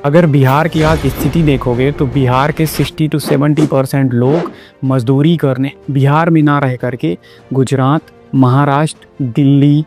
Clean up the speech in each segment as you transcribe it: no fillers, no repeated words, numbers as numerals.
अगर बिहार की आज स्थिति देखोगे तो बिहार के 60 to 70% लोग मजदूरी करने बिहार में ना रह करके गुजरात, महाराष्ट्र, दिल्ली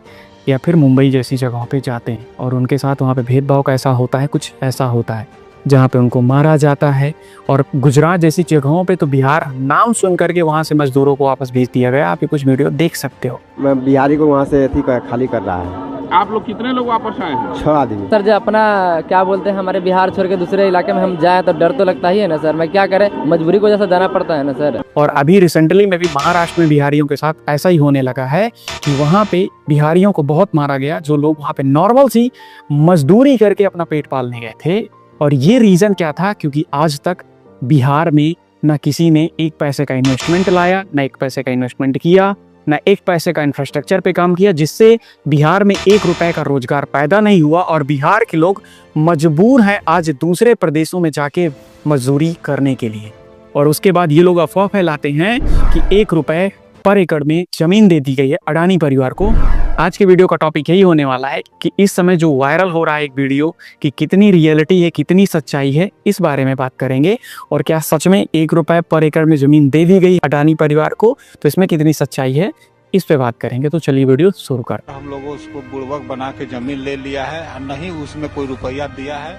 या फिर मुंबई जैसी जगहों पे जाते हैं और उनके साथ वहाँ पे भेदभाव कैसा होता है, कुछ ऐसा होता है जहाँ पे उनको मारा जाता है। और गुजरात जैसी जगहों पे तो बिहार नाम सुन करके वहाँ से मजदूरों को वापस भेज दिया गया। आप ये कुछ वीडियो देख सकते हो। मैं बिहारी को वहाँ से खाली कर रहा है। आप लोग कितने लोग वापस आए हैं? 6 आदमी। सर जो अपना क्या बोलते हैं, हमारे बिहार छोड़ के दूसरे इलाके में हम जाएं तो डर तो लगता ही है ना सर। मैं क्या करें, मजबूरी को जैसा जाना पड़ता है ना सर। और अभी रिसेंटली में भी महाराष्ट्र में बिहारियों के साथ ऐसा ही होने लगा है कि वहाँ पे बिहारियों को बहुत मारा गया, जो लोग वहाँ पे नॉर्मल सी मजदूरी करके अपना पेट पालने गए थे। और ये रीजन क्या था, क्योंकि आज तक बिहार में न किसी ने 1 पैसे का इन्वेस्टमेंट लाया, न 1 पैसे का इन्वेस्टमेंट किया, न 1 पैसे का इंफ्रास्ट्रक्चर पे काम किया, जिससे बिहार में 1 रुपए का रोजगार पैदा नहीं हुआ। और बिहार के लोग मजबूर हैं आज दूसरे प्रदेशों में जाके मजदूरी करने के लिए। और उसके बाद ये लोग अफवाह फैलाते हैं कि 1 रुपए पर एकड़ में जमीन दे दी गई है अडानी परिवार को। आज के वीडियो का टॉपिक यही होने वाला है कि इस समय जो वायरल हो रहा है एक वीडियो कि कितनी रियलिटी है, कितनी सच्चाई है, इस बारे में बात करेंगे। और क्या सच में 1 रुपए पर एकड़ में जमीन दे दी गई अडानी परिवार को, तो इसमें कितनी सच्चाई है, इस पे बात करेंगे। तो चलिए वीडियो शुरू कर। हम लोगों उसको बुड़वक बना के जमीन ले लिया है और नहीं उसमें कोई रुपया दिया है।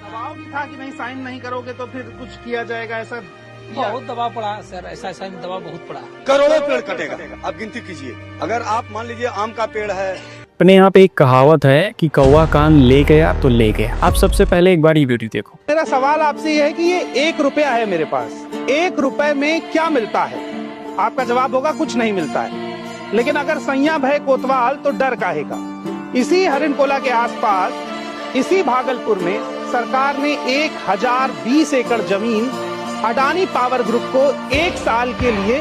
दबाव भी था कि नहीं साइन नहीं करोगे तो फिर कुछ किया जाएगा, ऐसा बहुत दबाव पड़ा सर। ऐसा दबाव बहुत पड़ा। करोड़ों पेड़ कटेगा, आप गिनती कीजिए। अगर आप मान लीजिए आम का पेड़ है। अपने यहाँ पे एक कहावत है कि कौवा कान ले गया तो ले गया। आप सबसे पहले एक बार ये वीडियो देखो। मेरा सवाल आपसे ये है कि ये 1 रुपया है मेरे पास, 1 रुपए में क्या मिलता है? आपका जवाब होगा कुछ नहीं मिलता है। लेकिन अगर सैया भय कोतवाल तो डर काहेगा। इसी हरिणकोला के आसपास, इसी भागलपुर में सरकार ने 1020 एकड़ जमीन अडानी पावर ग्रुप को 1 साल के लिए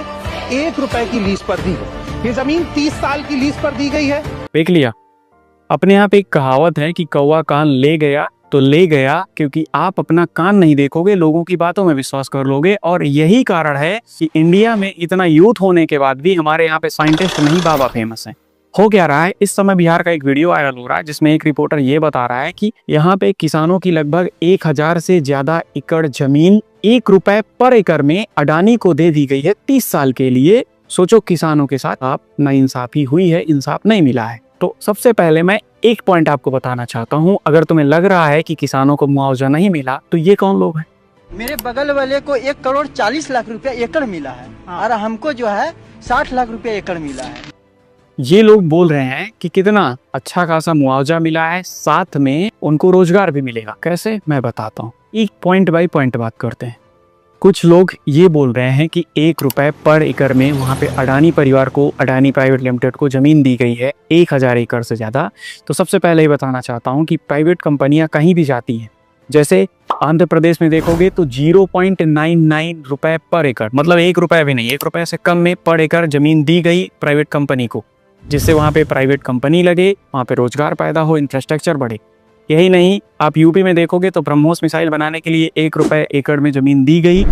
1 रुपए की लीज पर दी है। ये जमीन 30 साल की लीज पर दी गई है। देख लिया, अपने यहाँ पे एक कहावत है कि कौवा कान ले गया तो ले गया, क्योंकि आप अपना कान नहीं देखोगे, लोगों की बातों में विश्वास कर लोगे। और यही कारण है कि इंडिया में इतना यूथ होने के बाद भी हमारे यहाँ पे साइंटिस्ट नहीं बाबा फेमस है। हो क्या रहा है, इस समय बिहार का एक वीडियो वायरल हो रहा है जिसमें एक रिपोर्टर ये बता रहा है कि यहाँ पे किसानों की लगभग 1000 से ज्यादा एकड़ जमीन 1 रुपए पर एकड़ में अडानी को दे दी गई है 30 साल के लिए। सोचो, किसानों के साथ आप नाइंसाफी हुई है, इंसाफ नहीं मिला है। तो सबसे पहले मैं एक पॉइंट आपको बताना चाहता हूँ। अगर तुम्हें लग रहा है कि किसानों को मुआवजा नहीं मिला, तो ये कौन लोग हैं? मेरे बगल वाले को 1,40,00,000 रुपया एकड़ मिला है और हमको जो है 60 लाख रुपया एकड़ मिला है। ये लोग बोल रहे हैं कि कितना अच्छा खासा मुआवजा मिला है, साथ में उनको रोजगार भी मिलेगा। कैसे, मैं बताता हूँ। एक पॉइंट बाय पॉइंट बात करते हैं। कुछ लोग ये बोल रहे हैं कि 1 रुपए पर एकड़ में वहाँ पे अडानी परिवार को, अडानी प्राइवेट लिमिटेड को जमीन दी गई है 1000 एकड़ से ज्यादा। तो सबसे पहले ये बताना चाहता हूँ कि प्राइवेट कंपनियां कहीं भी जाती हैं, जैसे आंध्र प्रदेश में देखोगे तो 0.99 रुपए पर एकड़, मतलब 1 रुपए भी नहीं, 1 रुपए से कम में पर एकड़ जमीन दी गई प्राइवेट कंपनी को, जिससे वहाँ पे प्राइवेट कंपनी लगे, वहाँ पे रोजगार पैदा हो, इंफ्रास्ट्रक्चर बढ़े। यही नहीं, आप यूपी में देखोगे तो ब्रह्मोस मिसाइल बनाने के लिए 1 रुपए एकड़ में जमीन दी गई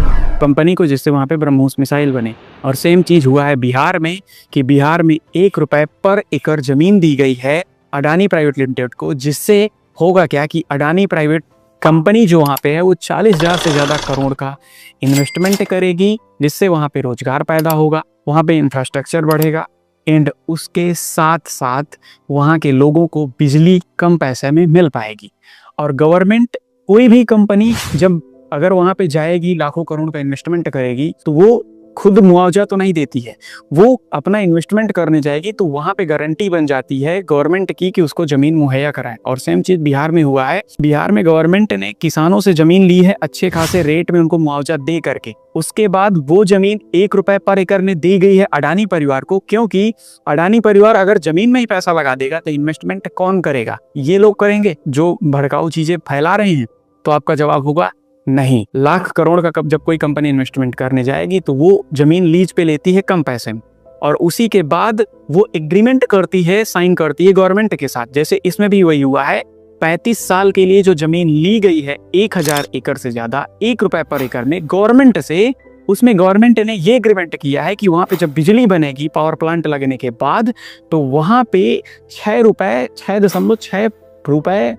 कंपनी को, जिससे वहाँ पे ब्रह्मोस मिसाइल बने। और सेम चीज हुआ है बिहार में कि बिहार में 1 रुपए पर एकड़ जमीन दी गई है अडानी प्राइवेट लिमिटेड को, जिससे होगा क्या कि अडानी प्राइवेट कंपनी जो वहाँ पे है वो 40,000 से ज्यादा करोड़ का इन्वेस्टमेंट करेगी, जिससे वहाँ पे रोजगार पैदा होगा, वहाँ पे इंफ्रास्ट्रक्चर बढ़ेगा एंड उसके साथ साथ वहाँ के लोगों को बिजली कम पैसे में मिल पाएगी। और गवर्नमेंट, कोई भी कंपनी जब अगर वहाँ पे जाएगी, लाखों करोड़ का इन्वेस्टमेंट करेगी, तो वो खुद मुआवजा तो नहीं देती है, वो अपना इन्वेस्टमेंट करने जाएगी तो वहाँ पे गारंटी बन जाती है गवर्नमेंट की कि उसको जमीन मुहैया कराए। और सेम चीज बिहार में हुआ है। बिहार में गवर्नमेंट ने किसानों से जमीन ली है अच्छे खासे रेट में, उनको मुआवजा दे करके। उसके बाद वो जमीन 1 रुपए पर एकड़ में दी गई है अडानी परिवार को, क्योंकि अडानी परिवार अगर जमीन में ही पैसा लगा देगा तो इन्वेस्टमेंट कौन करेगा? ये लोग करेंगे जो भड़काऊ चीजें फैला रहे हैं। तो आपका जवाब होगा नहीं। लाख करोड़ का जब कोई कंपनी इन्वेस्टमेंट करने जाएगी तो वो जमीन लीज पे लेती है कम पैसे में, और उसी के बाद वो एग्रीमेंट करती है, साइन करती है गवर्नमेंट के साथ। जैसे इसमें भी वही हुआ है। 35 साल के लिए जो जमीन ली गई है 1000 एकड़ से ज्यादा 1 रुपए पर एकड़ में गवर्नमेंट से, उसमें गवर्नमेंट ने ये एग्रीमेंट किया है कि वहाँ पे जब बिजली बनेगी पावर प्लांट लगने के बाद, तो वहाँ पे 6.6 रुपए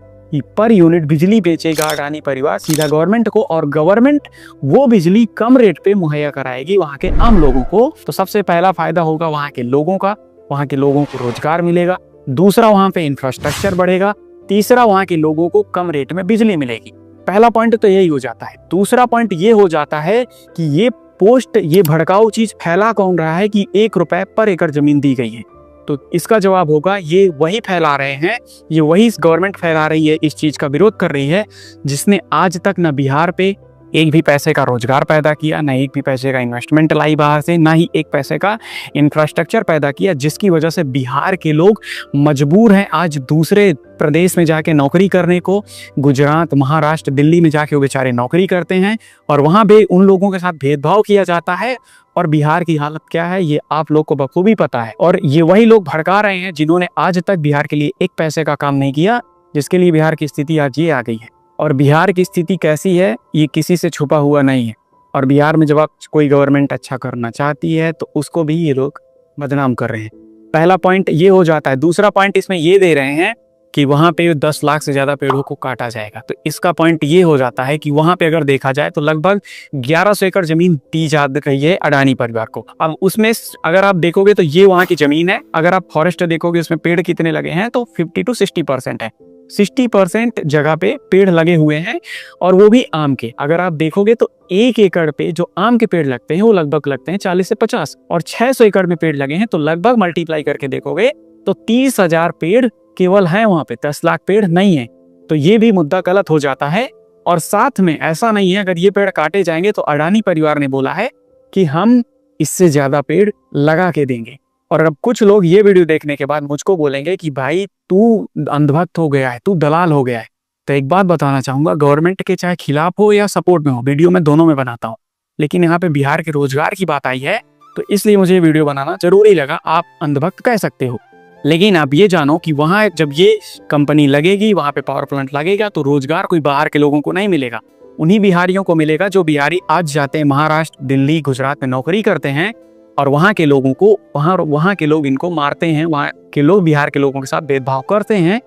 पर यूनिट बिजली बेचेगा अडानी परिवार सीधा गवर्नमेंट को, और गवर्नमेंट वो बिजली कम रेट पे मुहैया कराएगी वहाँ के आम लोगों को। तो सबसे पहला फायदा होगा वहाँ के लोगों का, वहाँ के लोगों को रोजगार मिलेगा। दूसरा, वहाँ पे इंफ्रास्ट्रक्चर बढ़ेगा। तीसरा, वहाँ के लोगों को कम रेट में बिजली मिलेगी। पहला पॉइंट तो यही हो जाता है। दूसरा पॉइंट ये हो जाता है कि ये भड़काऊ चीज फैला कौन रहा है कि 1 रुपए पर एकड़ जमीन दी गई है। तो इसका जवाब होगा ये वही फैला रहे हैं, ये वही गवर्नमेंट फैला रही है, इस चीज का विरोध कर रही है, जिसने आज तक न बिहार पे एक भी पैसे का रोजगार पैदा किया, ना एक भी पैसे का इन्वेस्टमेंट लाई बाहर से, ना ही एक पैसे का इंफ्रास्ट्रक्चर पैदा किया, जिसकी वजह से बिहार के लोग मजबूर हैं आज दूसरे प्रदेश में जाके नौकरी करने को। गुजरात, महाराष्ट्र, दिल्ली में जाके वो बेचारे नौकरी करते हैं और वहाँ पे उन लोगों के साथ भेदभाव किया जाता है। और बिहार की हालत क्या है ये आप लोग को बखूबी पता है, और ये वही लोग भड़का रहे हैं जिन्होंने आज तक बिहार के लिए एक पैसे का काम नहीं किया, जिसके लिए बिहार की स्थिति आज ये आ गई है। और बिहार की स्थिति कैसी है ये किसी से छुपा हुआ नहीं है। और बिहार में जब आप कोई गवर्नमेंट अच्छा करना चाहती है तो उसको भी ये लोग बदनाम कर रहे हैं। पहला पॉइंट ये हो जाता है। दूसरा पॉइंट इसमें ये दे रहे हैं कि वहाँ पे 10 लाख से ज़्यादा पेड़ों को काटा जाएगा। तो इसका पॉइंट ये हो जाता है कि वहाँ पे अगर देखा जाए तो लगभग 1100 एकड़ जमीन दी जा रही है अडानी परिवार को। अब उसमें अगर आप देखोगे तो ये वहाँ की जमीन है। अगर आप फॉरेस्ट देखोगे उसमें पेड़ कितने लगे हैं तो 50 to 60% है। 60% जगह पे पेड़ लगे हुए हैं और वो भी आम के। अगर आप देखोगे तो 1 एकड़ पे जो आम के पेड़ लगते हैं वो लगभग लगते हैं 40 से 50, और 600 एकड़ में पेड़ लगे हैं तो लगभग मल्टीप्लाई करके देखोगे तो 30,000 पेड़ केवल हैं वहां पे, 10 लाख पेड़ नहीं है। तो ये भी मुद्दा गलत हो जाता है। और साथ में ऐसा नहीं है अगर ये पेड़ काटे जाएंगे तो अडानी परिवार ने बोला है कि हम इससे ज्यादा पेड़ लगा के देंगे। और अब कुछ लोग ये वीडियो देखने के बाद मुझको बोलेंगे कि भाई तू अंधभक्त हो गया है, तू दलाल हो गया है। तो एक बात बताना चाहूंगा, गवर्नमेंट के चाहे खिलाफ हो या सपोर्ट में हो, वीडियो में दोनों में बनाता हूँ, लेकिन यहाँ पे बिहार के रोजगार की बात आई है तो इसलिए मुझे वीडियो बनाना जरूरी लगा। आप अंधभक्त कह सकते हो, लेकिन आप ये जानो कि वहाँ जब ये कंपनी लगेगी, वहाँ पे पावर प्लांट लगेगा तो रोजगार कोई बाहर के लोगों को नहीं मिलेगा, उन्हीं बिहारियों को मिलेगा जो बिहारी आज जाते हैं महाराष्ट्र, दिल्ली, गुजरात में नौकरी करते हैं और वहाँ के लोगों को वहाँ के लोग इनको मारते हैं, वहाँ के लोग बिहार के लोगों के साथ भेदभाव करते हैं।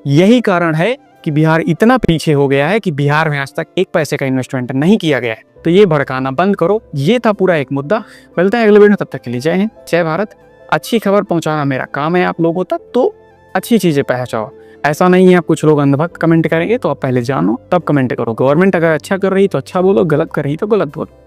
यही कारण है कि बिहार इतना पीछे हो गया है कि बिहार में आज तक एक पैसे का इन्वेस्टमेंट नहीं किया गया है। तो ये भड़काना बंद करो। ये था पूरा एक मुद्दा। मिलते हैं अगले वीडियो में, तब तक के लिए जय हिंद, जय भारत। अच्छी खबर पहुंचाना मेरा काम है आप लोगों तक, तो अच्छी चीजें पहुंचाओ। ऐसा नहीं है आप कुछ लोग अंधभक्त कमेंट करेंगे तो आप पहले जानो तब कमेंट करो। गवर्नमेंट अगर अच्छा कर रही तो अच्छा बोलो, गलत कर रही तो गलत बोलो।